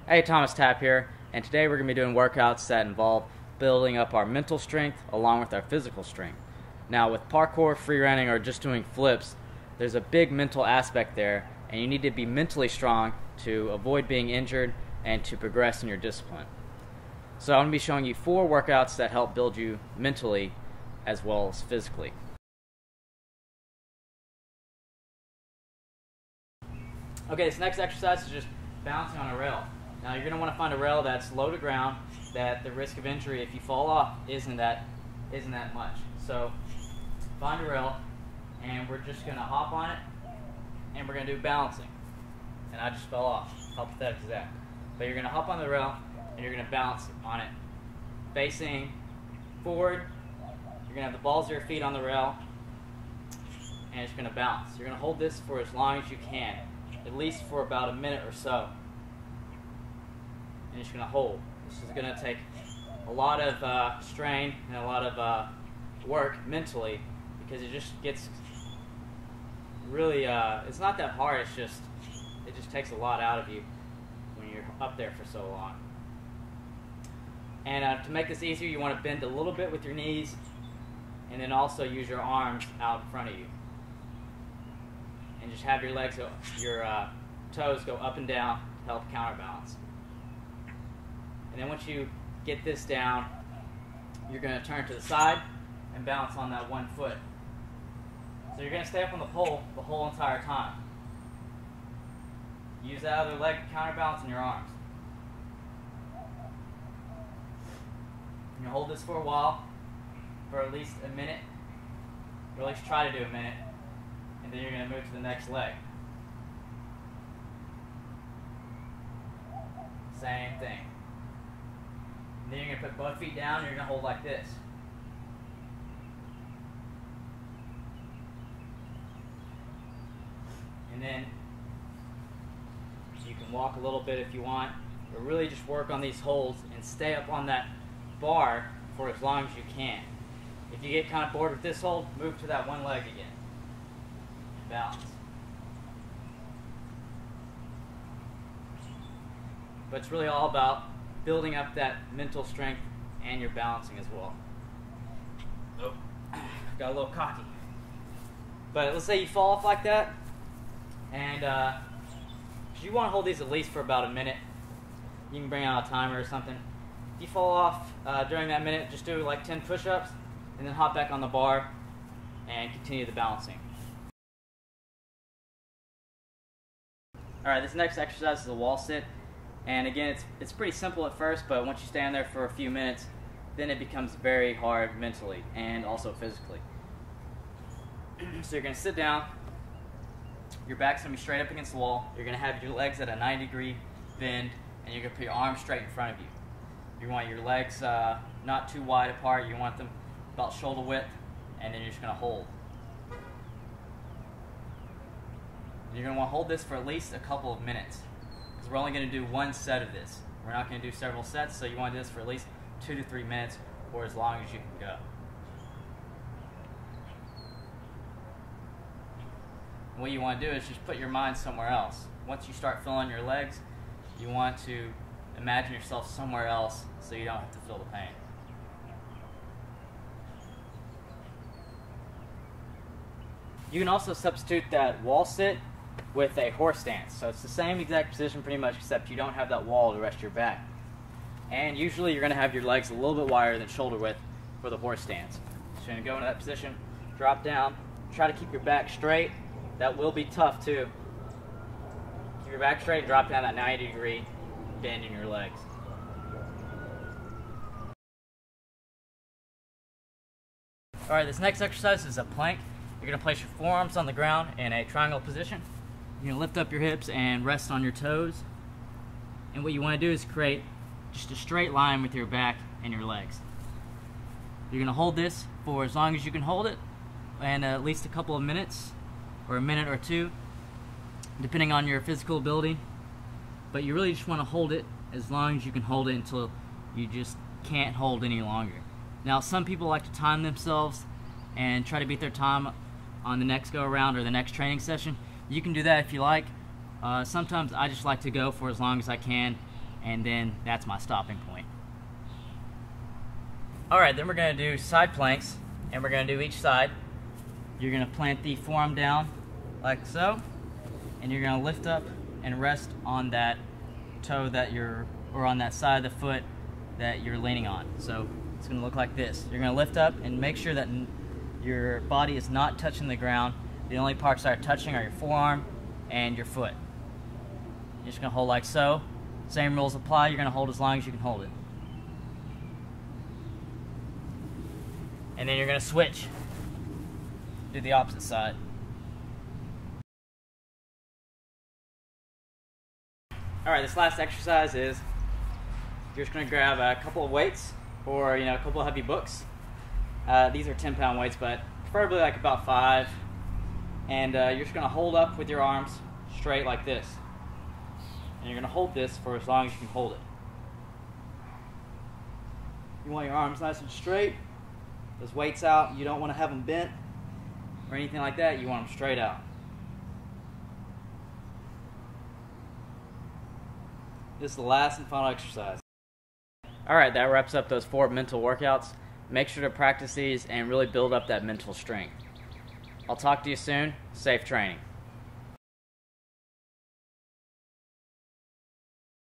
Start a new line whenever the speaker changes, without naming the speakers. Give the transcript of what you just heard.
Hey, Thomas Tapp here, and today we're going to be doing workouts that involve building up our mental strength along with our physical strength. Now, with parkour, free running, or just doing flips, there's a big mental aspect there, and you need to be mentally strong to avoid being injured and to progress in your discipline. So I'm going to be showing you 4 workouts that help build you mentally as well as physically. Okay, this next exercise is just bouncing on a rail. Now you're going to want to find a rail that's low to ground, that the risk of injury if you fall off isn't that much. So find a rail, and we're just going to hop on it, and we're going to do balancing. And I just fell off. How pathetic is that? But you're going to hop on the rail, and you're going to balance on it, facing forward. You're going to have the balls of your feet on the rail, and it's going to bounce. You're going to hold this for as long as you can, at least for about a minute or so. And you're just going to hold. This is going to take a lot of strain and a lot of work mentally, because it just gets really, it's not that hard, it just takes a lot out of you when you're up there for so long. And to make this easier, you want to bend a little bit with your knees, and then also use your arms out in front of you. And just have your legs, your toes go up and down to help counterbalance. And then once you get this down, you're going to turn to the side and balance on that one foot. So you're going to stay up on the pole the whole entire time. Use that other leg to counterbalance in your arms. And you hold this for a while, for at least a minute, or at least try to do a minute, and then you're going to move to the next leg. Same thing. And then you're going to put both feet down, and you're going to hold like this. And then you can walk a little bit if you want, but really just work on these holds and stay up on that bar for as long as you can. If you get kind of bored with this hold, move to that one leg again. Balance. But it's really all about building up that mental strength and your balancing as well. Oh, got a little cocky. But let's say you fall off like that, and you want to hold these at least for about a minute. You can bring out a timer or something. If you fall off during that minute, just do like 10 push-ups, and then hop back on the bar and continue the balancing. Alright, this next exercise is a wall sit. And again, it's pretty simple at first, but once you stand there for a few minutes, then it becomes very hard mentally and also physically. So you're going to sit down, your back's going to be straight up against the wall, you're going to have your legs at a 90-degree bend, and you're going to put your arms straight in front of you. You want your legs not too wide apart, you want them about shoulder width, and then you're just going to hold. You're going to want to hold this for at least a couple of minutes. We're only going to do one set of this. We're not going to do several sets, so you want to do this for at least 2 to 3 minutes, or as long as you can go. And what you want to do is just put your mind somewhere else. Once you start feeling your legs, you want to imagine yourself somewhere else so you don't have to feel the pain. You can also substitute that wall sit with a horse stance. So it's the same exact position pretty much, except you don't have that wall to rest your back. And usually you're going to have your legs a little bit wider than shoulder width for the horse stance. So you're going to go into that position, drop down, try to keep your back straight. That will be tough too. Keep your back straight, drop down that 90-degree bend in your legs. Alright, this next exercise is a plank. You're going to place your forearms on the ground in a triangle position. You're going to lift up your hips and rest on your toes. And what you want to do is create just a straight line with your back and your legs. You're going to hold this for as long as you can hold it, and at least a couple of minutes, or a minute or two, depending on your physical ability. But you really just want to hold it as long as you can hold it until you just can't hold any longer. Now, some people like to time themselves and try to beat their time on the next go around or the next training session. You can do that if you like. Sometimes I just like to go for as long as I can and then that's my stopping point. Alright, then we're going to do side planks, and we're going to do each side. You're going to plant the forearm down like so, and you're going to lift up and rest on that toe that or on that side of the foot that you're leaning on. So it's going to look like this. You're going to lift up and make sure that your body is not touching the ground. The only parts that are touching are your forearm and your foot. You're just going to hold like so. Same rules apply. You're going to hold as long as you can hold it. And then you're going to switch. Do the opposite side. Alright, this last exercise is you're just going to grab a couple of weights or a couple of heavy books. These are 10-pound weights, but preferably like about 5. And you're just going to hold up with your arms straight like this. And you're going to hold this for as long as you can hold it. You want your arms nice and straight. Those weights out. You don't want to have them bent or anything like that. You want them straight out. This is the last and final exercise. Alright, that wraps up those 4 mental workouts. Make sure to practice these and really build up that mental strength. I'll talk to you soon. Safe training.